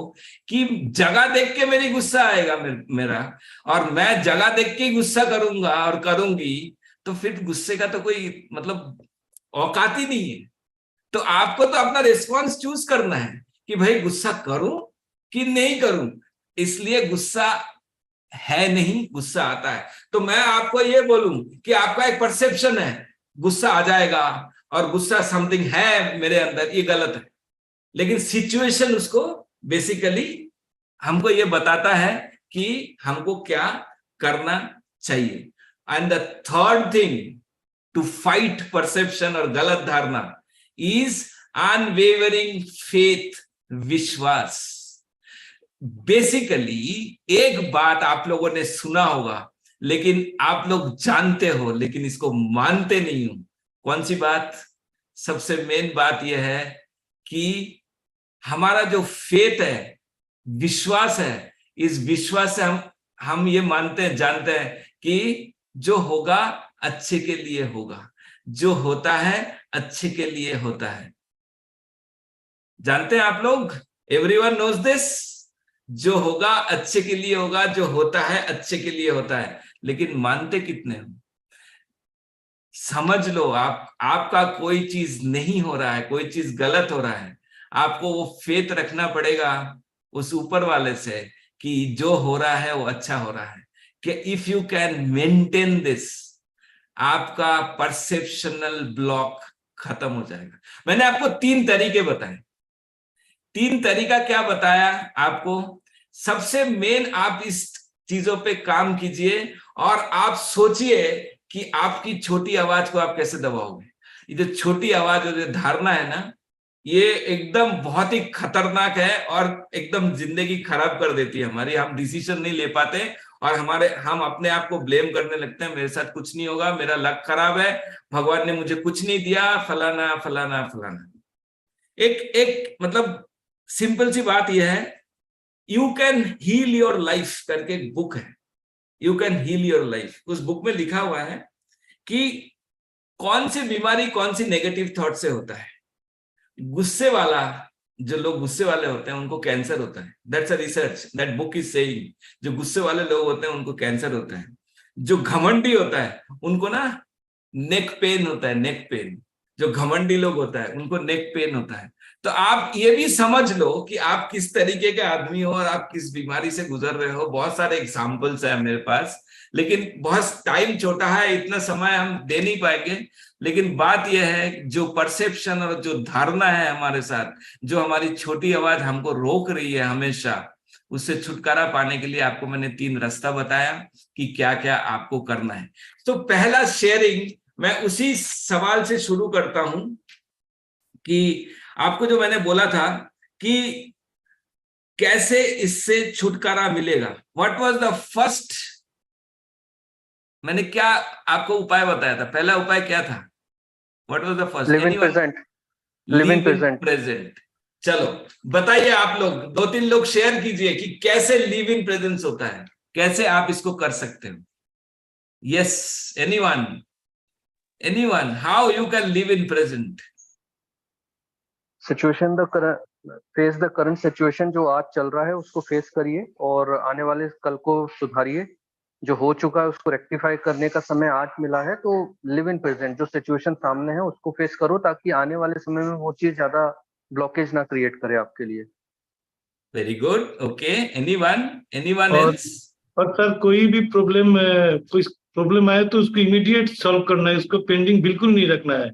कि जगह देख के मेरी गुस्सा आएगा मेरा, और मैं जगह देख के गुस्सा करूंगा और करूंगी, तो फिर गुस्से का तो कोई मतलब औकात ही नहीं है. तो आपको तो अपना रिस्पॉन्स चूज करना है कि भाई गुस्सा करूं कि नहीं करूं. इसलिए गुस्सा है नहीं, गुस्सा आता है. तो मैं आपको ये बोलूं कि आपका एक परसेप्शन है, गुस्सा आ जाएगा और गुस्सा समथिंग है मेरे अंदर, ये गलत है. लेकिन सिचुएशन उसको बेसिकली हमको ये बताता है कि हमको क्या करना चाहिए. And the third thing to fight perception और गलत धारणा इज अनवेवरिंग फेथ, विश्वास. बेसिकली एक बात आप लोगों ने सुना होगा, लेकिन आप लोग जानते हो लेकिन इसको मानते नहीं हो. कौन सी बात? सबसे मेन बात यह है कि हमारा जो फेथ है, विश्वास है, इस विश्वास से हम ये मानते हैं, जानते हैं कि जो होगा अच्छे के लिए होगा, जो होता है अच्छे के लिए होता है. जानते हैं आप लोग? Everyone knows this. जो होगा अच्छे के लिए होगा, जो होता है अच्छे के लिए होता है. लेकिन मानते कितने हो? समझ लो, आपका कोई चीज नहीं हो रहा है, कोई चीज गलत हो रहा है, आपको वो फेथ रखना पड़ेगा उस ऊपर वाले से कि जो हो रहा है वो अच्छा हो रहा है. कि if you can maintain this, आपका परसेप्शनल ब्लॉक खत्म हो जाएगा. मैंने आपको 3 तरीके बताए. 3 तरीका क्या बताया आपको? सबसे मेन, आप इस चीजों पे काम कीजिए और आप सोचिए कि आपकी छोटी आवाज को आप कैसे दबाओगे. ये जो छोटी आवाज और जो धारणा है ना, ये एकदम बहुत ही खतरनाक है और एकदम जिंदगी खराब कर देती है हमारी. हम डिसीजन नहीं ले पाते और हम अपने आप को ब्लेम करने लगते हैं, मेरे साथ कुछ नहीं होगा, मेरा लक खराब है, भगवान ने मुझे कुछ नहीं दिया, फलाना फलाना फलाना. एक मतलब सिंपल सी बात यह है, you can heal your life करके एक बुक है, you can heal your life. उस बुक में लिखा हुआ है कि कौन सी बीमारी कौन सी नेगेटिव थॉट से होता है. गुस्से वाला, जो लोग गुस्से वाले होते हैं उनको कैंसर होता है. That's a research, that book is saying. जो गुस्से वाले लोग होते हैं उनको कैंसर होता है. जो घमंडी होता है उनको ना नेक पेन होता है, नेक पेन. जो घमंडी लोग होता है उनको नेक पेन होता है. तो आप ये भी समझ लो कि आप किस तरीके के आदमी हो और आप किस बीमारी से गुजर रहे हो. बहुत सारे एग्जाम्पल्स है मेरे पास, लेकिन बहुत टाइम छोटा है, इतना समय हम दे नहीं पाएंगे. लेकिन बात यह है, जो परसेप्शन और जो धारणा है हमारे साथ, जो हमारी छोटी आवाज हमको रोक रही है हमेशा, उससे छुटकारा पाने के लिए आपको मैंने 3 रास्ता बताया कि क्या क्या आपको करना है. तो पहला शेयरिंग मैं उसी सवाल से शुरू करता हूं कि आपको जो मैंने बोला था कि कैसे इससे छुटकारा मिलेगा. व्हाट वाज द फर्स्ट, मैंने क्या आपको उपाय बताया था? पहला उपाय क्या था? What was the first? Live in present. Live in present. चलो बताइए आप लोग, 2-3 लोग शेयर कीजिए कि कैसे लिव इन प्रेजेंस होता है, कैसे आप इसको कर सकते हो. Yes, anyone, how you can live in present? Situation तो फेस द करंट सिचुएशन, जो आज चल रहा है उसको फेस करिए और आने वाले कल को सुधारिए। जो हो चुका है उसको रेक्टिफाई करने का समय आज मिला है, तो लिव इन प्रेजेंट। जो सिचुएशन सामने है उसको फेस करो, ताकि आने वाले समय में वो चीज ज्यादा ब्लॉकेज ना क्रिएट करे आपके लिए। Very good. ओके, एनीवन और- एल्स? और सर कोई प्रॉब्लम आए तो उसको इमीडिएट सॉल्व करना है, उसको पेंडिंग बिल्कुल नहीं रखना है।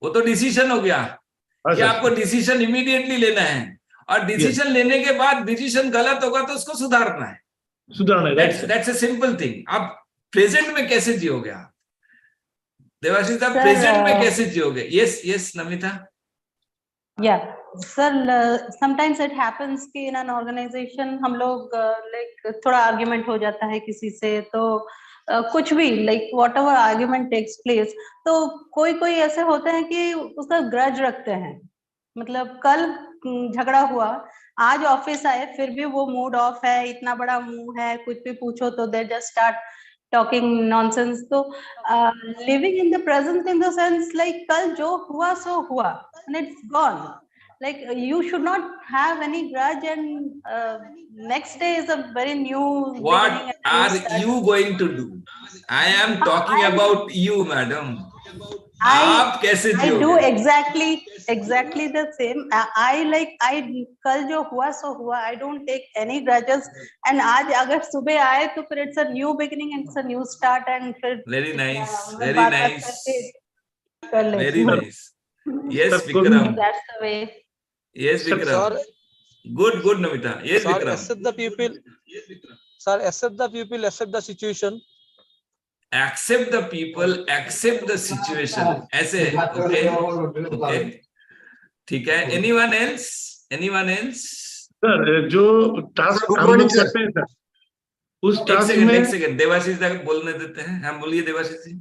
वो तो डिसीजन हो गया हाँ कि सर, आपको डिसीजन इमीडिएटली लेना है, और डिसीजन लेने के बाद डिसीजन गलत होगा तो उसको सुधारना है। सुधारना है, right sir. That's a simple thing. आप प्रेजेंट में कैसे जियोगे? आप देवाशीष साहब Sir, प्रेजेंट में कैसे जियोगे? Yes Namita. Yeah, sir, sometimes it happens कि in an organization हम लोग like थोड़ा argument हो जाता है किसी से, तो कुछ भी like whatever argument takes place, तो कोई ऐसे होते हैं कि उसका grudge रखते हैं। मतलब कल झगड़ा हुआ, आज ऑफिस आए फिर भी वो मूड ऑफ है, इतना बड़ा मुंह है, कुछ भी पूछो तो they just start talking nonsense। तो living in the present in the sense like कल जो हुआ सो हुआ and it's gone। Like you should not have any grudge, and next day is a very new What beginning and new are start। you going to do? I am talking about you, madam. आप कैसे I do जियोगे? exactly the same। I कल जो हुआ सो हुआ, I don't take any grudges, and आज अगर सुबह आए तो फिर it's a new beginning and it's a new start, and फिर Very nice, मतलब very बात nice, करके कर लेती very हूँ। nice. Yes, Sir, Vikram. That's the way। Yes, Vikram. Good, Namita. Yes, Sir, Vikram. accept the people. Sir, accept the people, accept the situation. Accept the people, accept the situation. ऐसे, okay. ठीक है। Anyone else? Sir जो task हम लोग करते हैं sir, उस एक टास्क में सेकंड देवाशीष तक बोलने देते हैं। हम बोलिए देवाशीष जी।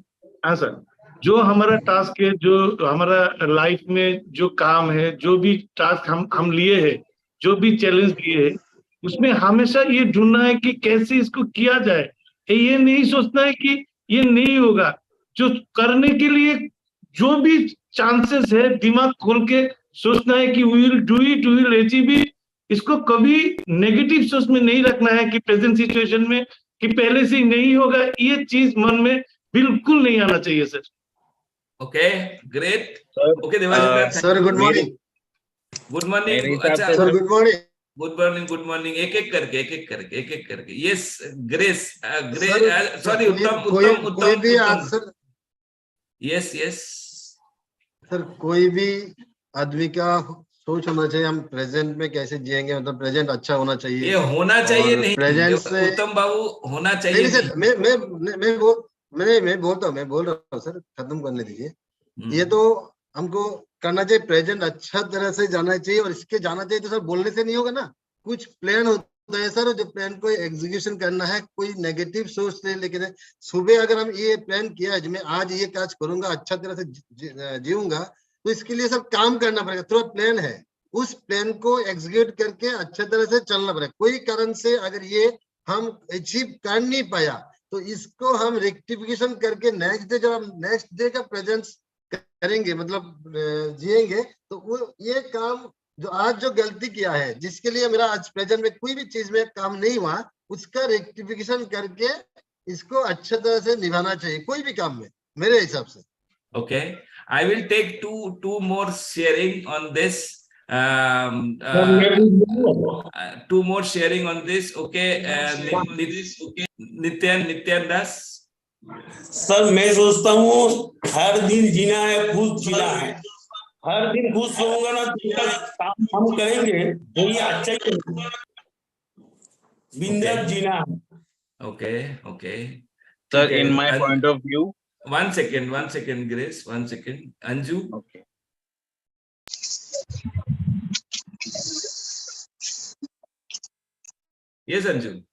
हाँ सर, जो हमारा टास्क है, जो हमारा लाइफ में जो काम है, जो भी टास्क हम लिए हैं, जो भी चैलेंज लिए है, उसमें हमेशा ये ढूंढना है कि कैसे इसको किया जाए। ये नहीं सोचना है कि ये नहीं होगा। जो करने के लिए जो भी चांसेस है, दिमाग खोल के सोचना है कि we will do it, we will achieve it. इसको कभी नेगेटिव सोच में नहीं रखना है कि प्रेजेंट सिचुएशन में कि पहले से ही नहीं होगा। ये चीज मन में बिल्कुल नहीं आना चाहिए sir. Okay, great. Okay Devashish sir good morning. Good morning. अच्छा sir good morning. Good morning. एक एक करके। यस ग्रेस, सर, सॉरी उत्तम। कोई भी आज सर, यस सर कोई भी आदमी का सोच होना चाहिए हम प्रेजेंट में कैसे जिएंगे, मतलब प्रेजेंट अच्छा होना चाहिए। ये होना चाहिए नहीं, प्रेजेंट से उत्तम बाबू होना चाहिए नहीं सर, मैं बोल रहा हूँ सर, खत्म करने दीजिए। ये तो हमको करना चाहिए, प्रेजेंट अच्छा तरह से जाना चाहिए। और इसके जाना चाहिए तो सर बोलने से नहीं होगा ना, कुछ प्लान होता है सर, जो प्लान को एग्जीक्यूशन करना है। कोई नेगेटिव सोच से लेकिन सुबह अगर हम ये प्लान किया है, मैं आज ये काज करूंगा, अच्छा तरह से जीऊंगा, तो इसके लिए सब काम करना पड़ेगा। थोड़ा प्लान है, उस प्लान को एग्जीक्यूट करके अच्छे तरह से चलना पड़ेगा। कोई कारण से अगर ये हम अचीव कर नहीं पाया तो इसको हम रेक्टिफिकेशन करके नेक्स्ट डे, जब हम नेक्स्ट डे का प्रेजेंस करेंगे, मतलब जिएंगे, तो वो ये काम जो आज जो गलती किया है, जिसके लिए मेरा आज प्रेजेंट में कोई भी चीज में काम नहीं हुआ, उसका रेक्टिफिकेशन करके इसको अच्छे तरह से निभाना चाहिए कोई भी काम में, मेरे हिसाब से। Okay, I will take two more sharing on this. Two more sharing on this. Okay, Nityan Das. Sir मैं सोचता हूँ हर दिन जीना है, खुश जीना है। हर दिन खुश रहूंगा ना तो काम हम करेंगे तो ये अच्छा ही बिंदास जीना है। Okay. Sir, in my point of view. One second, Grace. 1 second. Anju. Okay. Yes, Anju.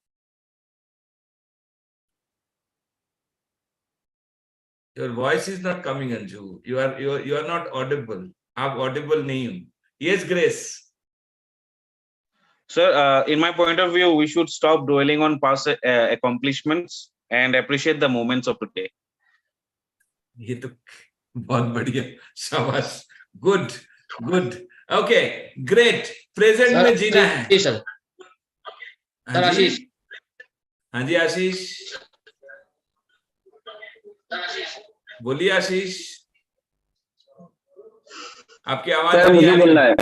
Your voice is not coming, Anju. You are not audible. आप audible नहीं हो. Yes, Grace. Sir, in my point of view, we should stop dwelling on past accomplishments and appreciate the moments of today. ये तो बहुत बढ़िया, शाबाश, good. Okay great, present में जीना है। जी सर। सर आशीष। हाँ जी आशीष, बोलिए आशीष, आपकी आवाज नहीं आ रही है।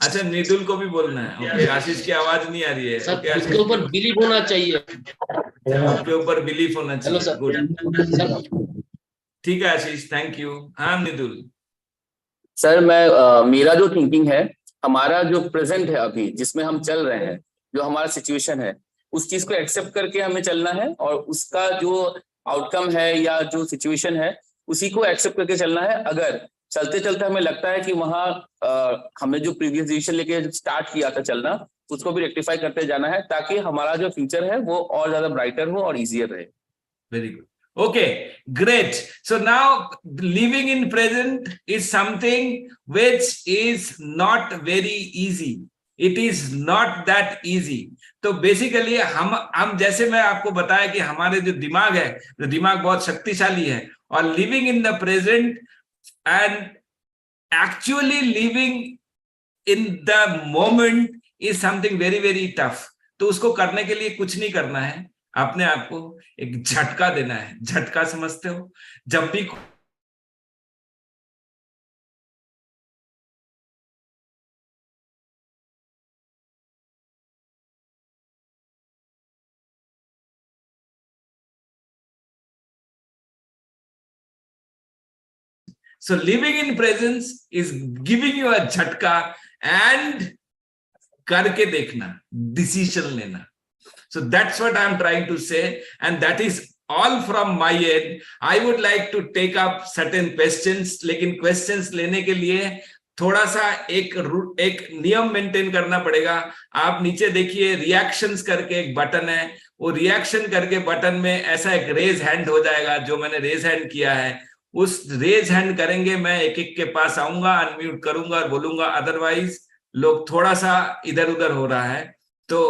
अच्छा निदुल को भी बोलना है। ओके आशीष की आवाज नहीं आ रही है। सर ओके आशीष उसके ऊपर बिलीव होना चाहिए। आपके ऊपर बिलीफ होना हेलो चाहिए। सर। गुड, ठीक है आशीष, थैंक यू। हाँ निदुल। सर मैं मेरा जो थिंकिंग है, हमारा जो प्रेजेंट है अभी जिसमें हम चल रहे हैं, जो हमारा सिचुएशन है, उस चीज को एक्सेप्ट करके हमें चलना है और उसका जो आउटकम है या जो सिचुएशन है उसी को एक्सेप्ट करके चलना है। अगर चलते चलते हमें लगता है कि वहाँ हमने जो प्रीवियस डिसीजन लेके स्टार्ट किया था चलना, उसको भी रेक्टिफाई करते जाना है ताकि हमारा जो फ्यूचर है वो और ज्यादा ब्राइटर हो और इजियर रहे। Very good, okay, great. So now living in present is something which is not very easy. It is not that easy. तो बेसिकली हम जैसे मैं आपको बताया कि हमारे जो दिमाग है, तो दिमाग बहुत शक्तिशाली है, और living in the present and actually living in the moment is something very very tough. तो उसको करने के लिए कुछ नहीं करना है, अपने आप को एक झटका देना है। झटका समझते हो? जब भी So living in presence is giving you a झटका and करके देखना, डिसीजन लेना। So that's what I'm trying to say, and that is all from my end. I would like to take up certain questions, लेकिन questions लेने के लिए थोड़ा सा एक नियम मेंटेन करना पड़ेगा। आप नीचे देखिए रिएक्शंस करके एक बटन है, वो रिएक्शन करके बटन में ऐसा एक रेज हैंड हो जाएगा, जो मैंने रेज हैंड किया है उस रेज हैंड करेंगे, मैं एक एक के पास आऊंगा, अनम्यूट करूंगा और बोलूंगा। अदरवाइज लोग थोड़ा सा इधर उधर हो रहा है। तो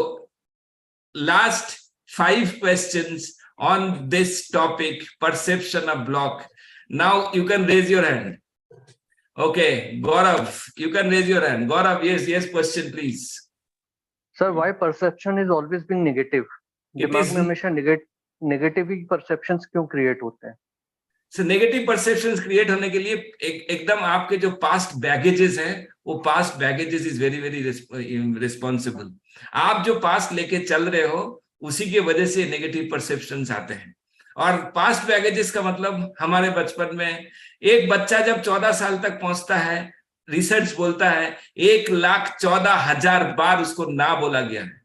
last 5 questions on this topic, perception of block. Now you can raise your hand. Okay, Gaurav, you can raise your hand. Gaurav, yes, question please. Sir, why perception is always being negative? दिमाग में हमेशा negative ही perceptions क्यों create होते हैं? Negative perceptions create होने के लिए एकदम आपके जो पास्ट बैगेजेस हैं, वो past baggages is very very responsible. आप जो पास्ट लेके चल रहे हो उसी की वजह से नेगेटिव परसेप्शंस आते हैं। और पास्ट बैगेजेस का मतलब हमारे बचपन में एक बच्चा जब 14 साल तक पहुंचता है, रिसर्च बोलता है 1,14,000 बार उसको ना बोला गया है।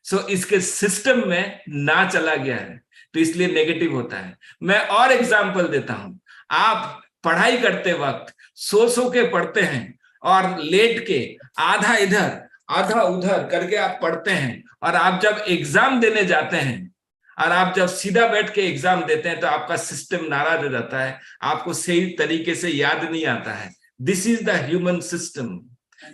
सो इसके सिस्टम में ना चला गया है, तो इसलिए नेगेटिव होता है। मैं और एग्जांपल देता हूं। आप पढ़ाई करते वक्त सो के पढ़ते हैं और लेट के आधा इधर आधा उधर करके आप पढ़ते हैं, और आप जब एग्जाम देने जाते हैं और आप जब सीधा बैठ के एग्जाम देते हैं तो आपका सिस्टम नाराज हो जाता है, आपको सही तरीके से याद नहीं आता है। This is the human system.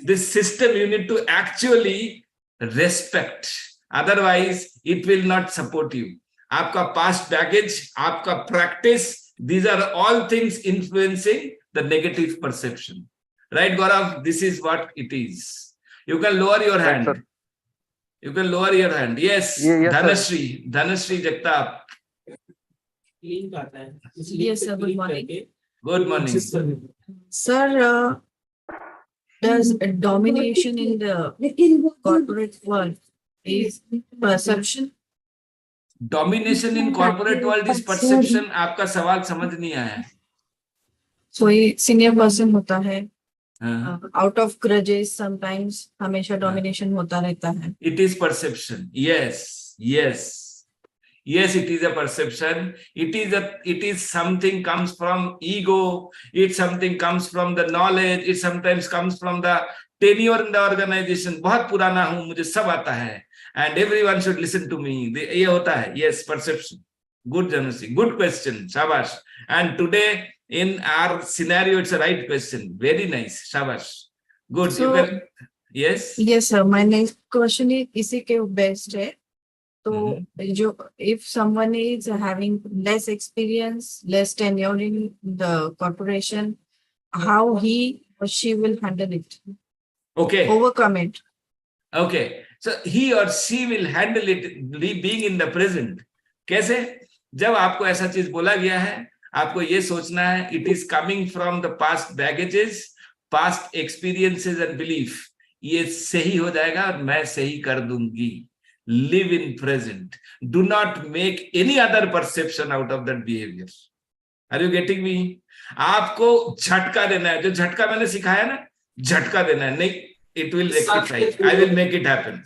This system you need to actually respect, otherwise it will not support you. आपका पास्ट बैगेज, आपका practice, these are all things influencing the negative perception. Right, Gaurav? This is what it is. You can lower your hand. Right, you can lower your hand. Yes, Dhanashree Jagtap. Yes, sir. Good morning. Good morning. Sir, does domination in the corporate world is perception? Domination in corporate world is perception. आपका सवाल समझ नहीं आया। कोई senior person होता है, out of grudges sometimes हमेशा domination होता रहता है। It is perception. Yes, it is a perception. It is something comes from ego. It something comes from the knowledge. It sometimes comes from the tenure in the organization. बहुत पुराना हूँ, मुझे सब आता है, and everyone should listen to me. ये होता है। Yes, perception. Good, Janasi. Good question. Shabash. And today in our scenario, it's a right question. Very nice. Shabash. Good. So, you can, yes. Yes, sir. My next question is इसी के based है। तो जो if someone is having less experience, less tenure in the corporation, how he she will handle it, Okay. overcome it. Okay. So he or she will handle it being in the present. कैसे? जब आपको ऐसा चीज बोला गया है, आपको ये सोचना है, it is coming from the past baggages, past experiences and belief. ये सही हो जाएगा और मैं सही कर दूंगी. Live in present. Do not make any other perception out of that behavior. Are you getting me? आपको झटका देना है. जो झटका मैंने सिखाया ना, झटका देना है. नहीं, it will rectify. I will make it happen.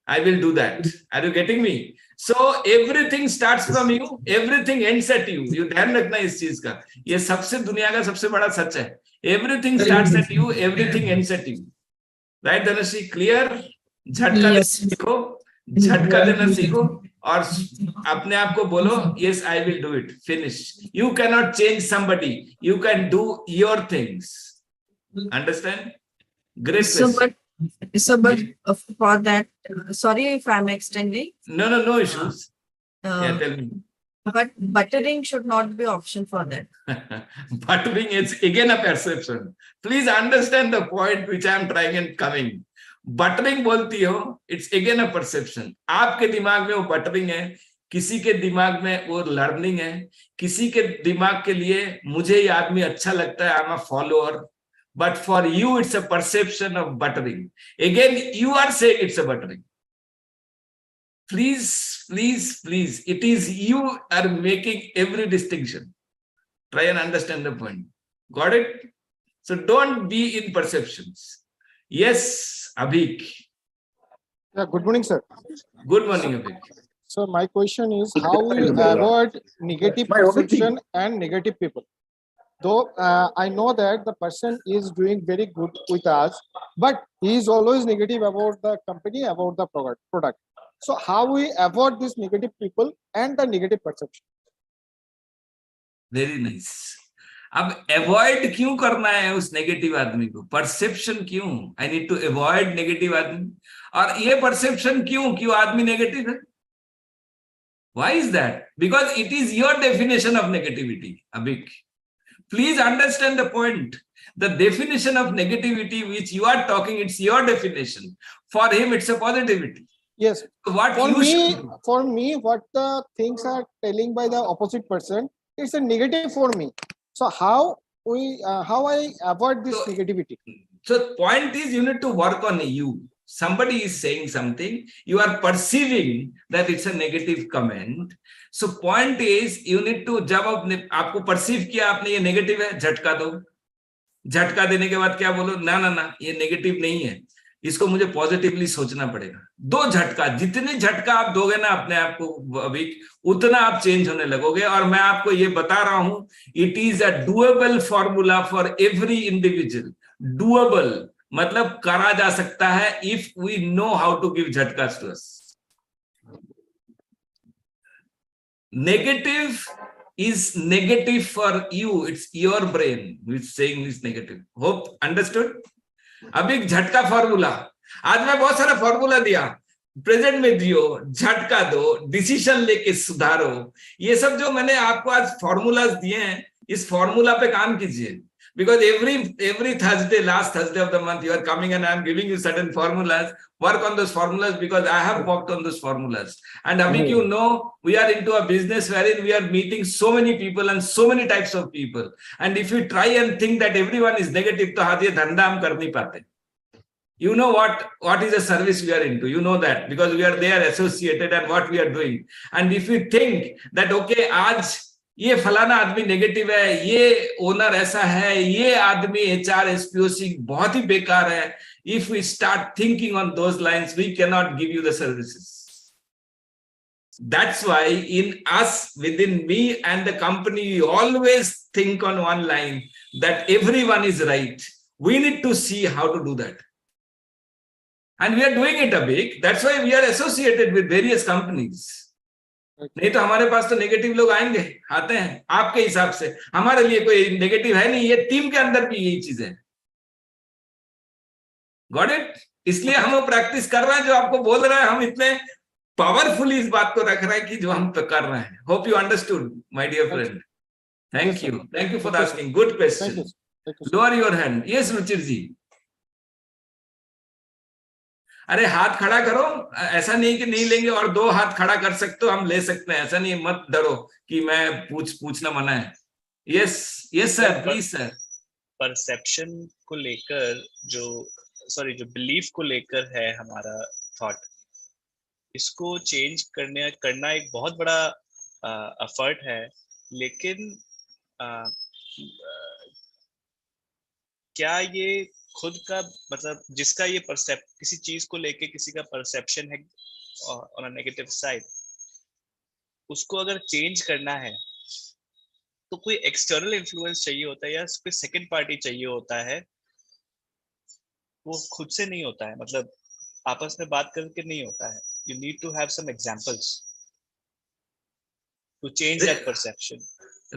I will do that. Are you getting me? So everything starts from you. Everything ends at you. You ध्यान रखना इस चीज का. ये सबसे दुनिया का सबसे बड़ा सच है. Everything starts at you. Everything ends at you. Right, Dhanashri? Clear? झटका देना सीखो. झटका देना सीखो और अपने आप को बोलो, yes, I will do it. Finish. You cannot change somebody. You can do your things. Understand? Great question. But for that, sorry if I'm extending. No issues. Yeah, tell me. But buttering should not be option for that. Buttering is again a perception. Please understand the point which I am trying and coming. Buttering बोलती हो, it's again a perception. आपके दिमाग में वो buttering है, किसी के दिमाग में वो लर्निंग है, किसी के दिमाग के लिए मुझे ये आदमी अच्छा लगता है, I am a follower, but for you it's a perception of buttering. Again you are saying it's a buttering. Please, it is you are making every distinction. Try and understand the point. Got it? So don't be in perceptions. Yes, Abhik. Yeah, good morning, sir. Good morning, Abhik. So my question is, how we avoid negative perception and negative people? Though I know that the person is doing very good with us, but he is always negative about the company, about the product. So how we avoid these negative people and the negative perception? Very nice. अब avoid क्यों करना है उस negative आदमी को? Perception क्यों? I need to avoid negative आदमी. और ये परसेप्शन क्यों आदमी नेगेटिव है? Why is that? Because it is your definition of negativity. Abhik, please understand the point. The definition of negativity which you are talking, it's your definition. For him it's a positivity. Yes. What for me, what the things are telling by the opposite person, it's a negative for me. So how I avoid this negativity? So point is, you need to work on you. Somebody is saying something, you are perceiving that it's a negative comment. So point is, you need to, जब आपको perceive किया आपने ये negative है, झटका दो. झटका देने के बाद क्या बोलो? ना ये negative नहीं है, इसको मुझे पॉजिटिवली सोचना पड़ेगा. दो झटका. जितने झटका आप दोगे ना अपने आप को अभी, उतना आप चेंज होने लगोगे. और मैं आपको ये बता रहा हूं, it is a doable formula for every individual. Doable मतलब करा जा सकता है, if we know how to give झटकास to us. Negative is negative for you. It's your brain which is saying is negative. Hope understood? अब एक झटका formula. आज मैं बहुत सारा फॉर्मूला दिया, प्रेजेंट में दियो, झटका दो, डिसीजन लेके सुधारो. ये सब जो मैंने आपको आज फॉर्मूलाज दिए हैं, इस फॉर्मूला पे काम कीजिए. Because every Thursday, last Thursday of the month, you are coming and I am giving you certain formulas. Work on those formulas because I have worked on those formulas. And Abhik, you know, we are into a business wherein we are meeting so many people and so many types of people. And if you try and think that everyone is negative, तो हाँ ये धंधा हम कर नहीं पाते. You know what is the service we are into. You know that because we are there associated and what we are doing. And if you think that okay, आज ये फलाना आदमी नेगेटिव है, ये ओनर ऐसा है, ये आदमी HR SPOC बहुत ही बेकार है, if we start thinking on those lines, we cannot give you the services. That's why in us, within me and the company, we always think on one line that everyone is right. We need to see how to do that. And we are doing it, Abhik. That's why we are associated with various companies. नहीं तो हमारे पास तो negative लोग आएंगे, आते हैं आपके हिसाब से. हमारे लिए कोई नेगेटिव है नहीं, ये टीम के अंदर भी यही चीज है. Got it? इसलिए हम प्रैक्टिस कर रहे हैं जो आपको बोल रहा है. हम इतने पावरफुली इस बात को रख रहे हैं कि जो हम कर रहे हैं. Hope you understood my dear friend. Thank you for asking. Good question. Lower your hand. Yes Ruchir ji. अरे हाथ खड़ा करो, ऐसा नहीं कि नहीं लेंगे, और 2 हाथ खड़ा कर सकते हो, हम ले सकते हैं, ऐसा नहीं, मत डरो कि मैं पूछना मना है. Yes yes sir, please sir. Perception को लेकर जो बिलीफ को लेकर है हमारा थॉट, इसको चेंज करना एक बहुत बड़ा एफर्ट है, लेकिन क्या ये खुद का मतलब जिसका ये किसी चीज को लेके किसी का परसेप्शन है ऑन अ नेगेटिव साइड, उसको अगर चेंज करना है तो कोई एक्सटर्नल इन्फ्लुएंस चाहिए होता है या कोई सेकंड पार्टी चाहिए होता है. वो खुद से नहीं होता है, मतलब आपस में बात करके नहीं होता है. You need to have some examples to change that perception.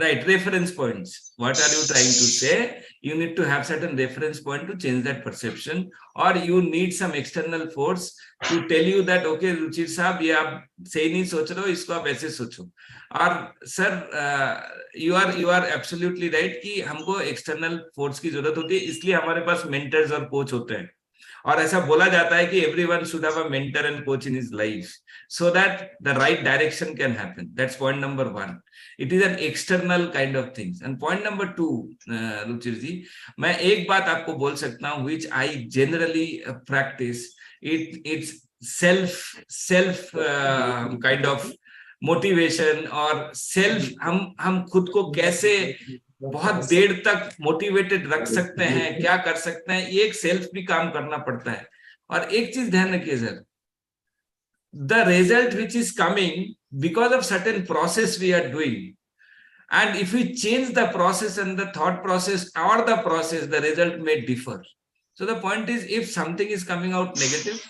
Right, reference points. What are you trying to say? You need to have certain reference point to change that perception, or you need some external force to tell you that okay Ruchir साहब, ये आप सही नहीं सोच रहे हो, इसको आप ऐसे सोचो. और sir you are absolutely right कि हमको external force की जरूरत होती है, इसलिए हमारे पास mentors और coach होते हैं. और ऐसा बोला जाता है कि everyone should have a mentor and coach in his life so that the right direction can happen. That's point number 1. It is an external kind of things. And point number 2, Ruchir जी, मैं एक बात आपको बोल सकता हूँ which I generally practice. It's self kind of motivation और self, हम खुद को कैसे बहुत देर तक मोटिवेटेड रख सकते हैं, क्या कर सकते हैं, ये एक सेल्फ भी काम करना पड़ता है. और एक चीज ध्यान रखिए sir, the result which is coming because of certain process we are doing, and if we change the process and the thought process और the process, the result may differ. So the point is, if something is coming out negative,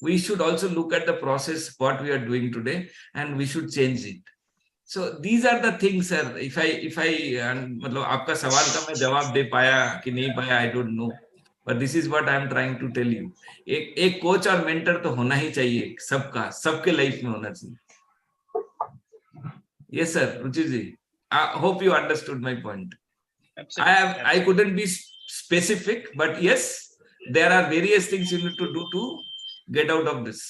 we should also look at the process what we are doing today and we should change it. So these are the things sir. If I मतलब आपका सवाल का मैं जवाब दे पाया कि नहीं पाया, I don't know, but this is what I am trying to tell you. एक कोच और मेंटर तो होना ही चाहिए, सबके लाइफ में होना चाहिए. Yes sir, Ruchir ji, I hope you understood my point. I couldn't be specific, but yes, there are various things you need to do to get out of this.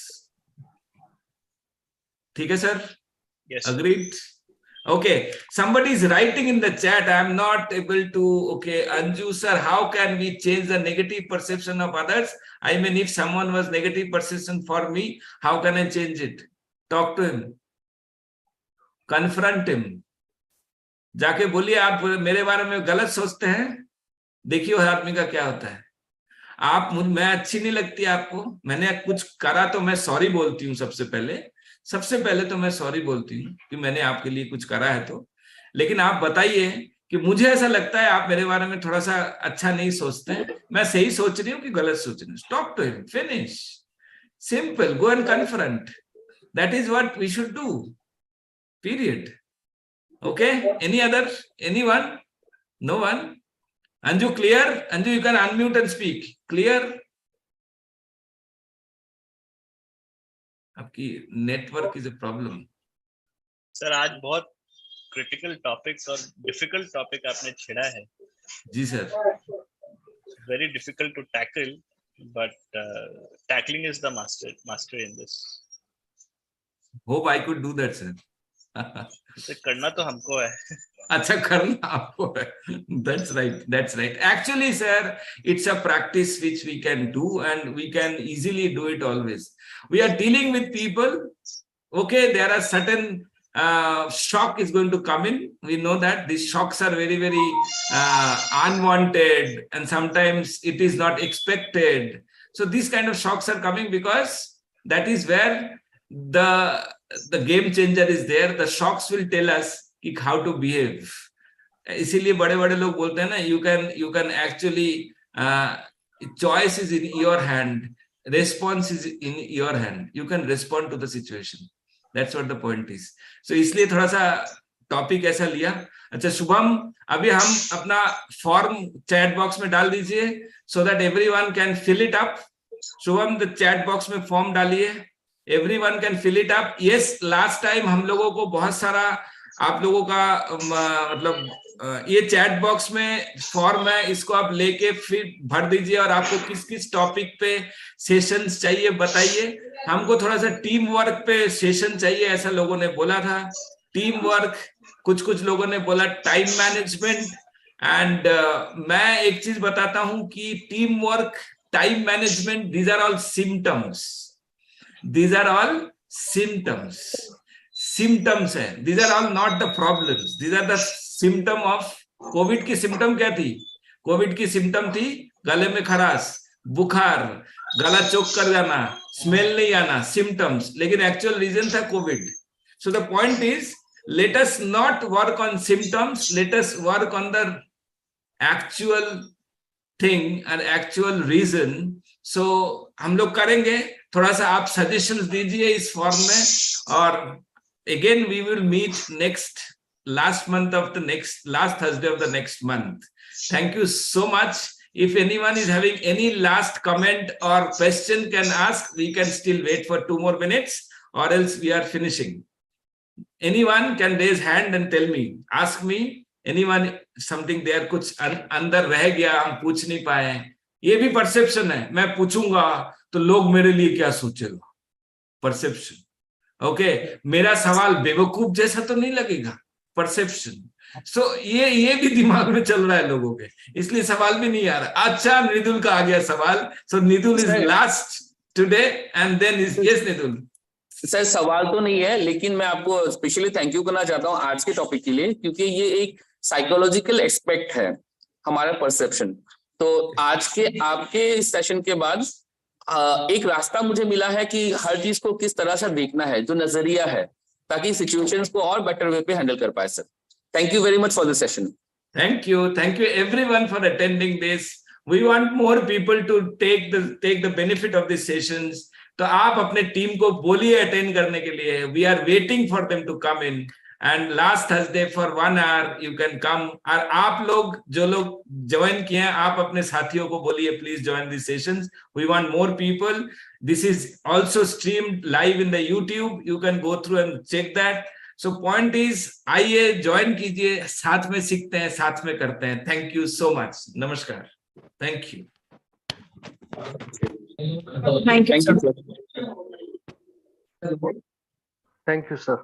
ठीक है sir? Yes. Agreed. Okay. Somebody is writing in the chat. I am not able to. Okay, Anju sir, how can we change the negative perception of others? I mean, if someone was negative perception for me, how can I change it? Talk to him. Confront him. जाके बोलिए आप मेरे बारे में गलत सोचते हैं, देखिए हर आदमी का क्या होता है. मैं अच्छी नहीं लगती आपको, मैंने कुछ करा तो मैं सॉरी बोलती हूँ. सबसे पहले तो मैं सॉरी बोलती हूँ कि मैंने आपके लिए कुछ करा है तो, लेकिन आप बताइए कि मुझे ऐसा लगता है आप मेरे बारे में थोड़ा सा अच्छा नहीं सोचते हैं, मैं सही सोच रही हूँ कि गलत सोच रही हूँ. Talk to him, finish, simple, go and confront. That is what we should do, period. Okay, any other, anyone? No one? Anju, clear? Anju, you can unmute and speak. Clear? आपकी network is a problem. Sir आज बहुत critical topics और difficult topic आपने छेड़ा है. जी sir. Very difficult to tackle, but tackling is the master in this. Hope I could do that sir. करना तो हमको है. अच्छा, करना आपको है. That's right. Actually, sir, it's a practice which we can do and we can easily do it always. We are dealing with people. Okay, there are certain shock is going to come in. We know that these shocks are very, very unwanted, and sometimes it is not expected. So these kind of shocks are coming because that is where the game changer is there. The shocks will tell us how to behave. इसीलिए बड़े लोग बोलते हैं ना, you can actually choice is in your hand, response is in your hand. You can respond to the situation. That's what the point is. So इसलिए थोड़ा सा topic ऐसा लिया. अच्छा शुभम, अभी हम अपना फॉर्म चैट बॉक्स में डाल दीजिए so that everyone can fill it up. Shubham, the chat box में फॉर्म डालिए, everyone can fill it up. Yes, last time हम लोगों को बहुत सारा आप लोगों का मतलब ये चैट बॉक्स में फॉर्म है, इसको आप लेके फिर भर दीजिए और आपको किस किस टॉपिक पे सेशंस चाहिए बताइए। हमको थोड़ा सा टीम वर्क पे सेशन चाहिए, ऐसा लोगों ने बोला था। टीम वर्क, कुछ लोगों ने बोला टाइम मैनेजमेंट। एंड मैं एक चीज बताता हूं कि team work, time management, these are all symptoms. These are all symptoms. Symptoms है, these are all not the problems. These are the symptom of Covid की सिम्टम क्या थी? कोविड की सिम्टम थी गले में खराश, बुखार, गला चोक कर जाना, स्मेल नहीं आना, सिम्टम्स, लेकिन एक्चुअल रीजन था Covid. So the point is, let us not work on symptoms, let us work on the actual thing and actual reason. So हम लोग करेंगे, थोड़ा सा आप सजेशंस दीजिए इस फॉर्म में। और again we will meet next last Thursday of the next month. Thank you so much. If anyone is having any last comment or question can ask, we can still wait for 2 more minutes or else we are finishing. Anyone can raise hand and tell me, ask me, anyone something there, कुछ अंदर रह गया हम पूछ नहीं पाए। ये भी परसेप्शन है, मैं पूछूंगा तो लोग मेरे लिए क्या सोचेगा, परसेप्शन। ओके, मेरा सवाल बेवकूफ जैसा तो नहीं लगेगा, परसेप्शन। सो ये भी दिमाग में चल रहा है लोगों के, इसलिए सवाल भी नहीं आ रहा। अच्छा, निदुल का आ गया सवाल। So Nidul is last today and then is yes Nidul. Sir सवाल तो नहीं है, लेकिन मैं आपको स्पेशली थैंक यू करना चाहता हूँ आज के टॉपिक के लिए, क्योंकि ये एक साइकोलॉजिकल एस्पेक्ट है हमारा परसेप्शन। तो आज के आपके सेशन के बाद एक रास्ता मुझे मिला है कि हर चीज को किस तरह से देखना है, जो नजरिया है, ताकि सिचुएशंस को और बेटर वे पे हैंडल कर पाए। Sir thank you very much for this session. Thank you everyone for attending this. We want more people to take the benefit of this sessions. तो आप अपने टीम को बोलिए अटेंड करने के लिए। We are waiting for them to come in and last Thursday for 1 hour you can come. और आप लोग जो लोग ज्वाइन किए हैं, आप अपने साथियों को बोलिए please join this sessions. We want more people. This is also streamed live in the YouTube, you can go through and check that. So point is, आइए ज्वाइन कीजिए, साथ में सीखते हैं, साथ में करते हैं। Thank you so much. नमस्कार। Thank you. Thank you, sir. Thank you, sir.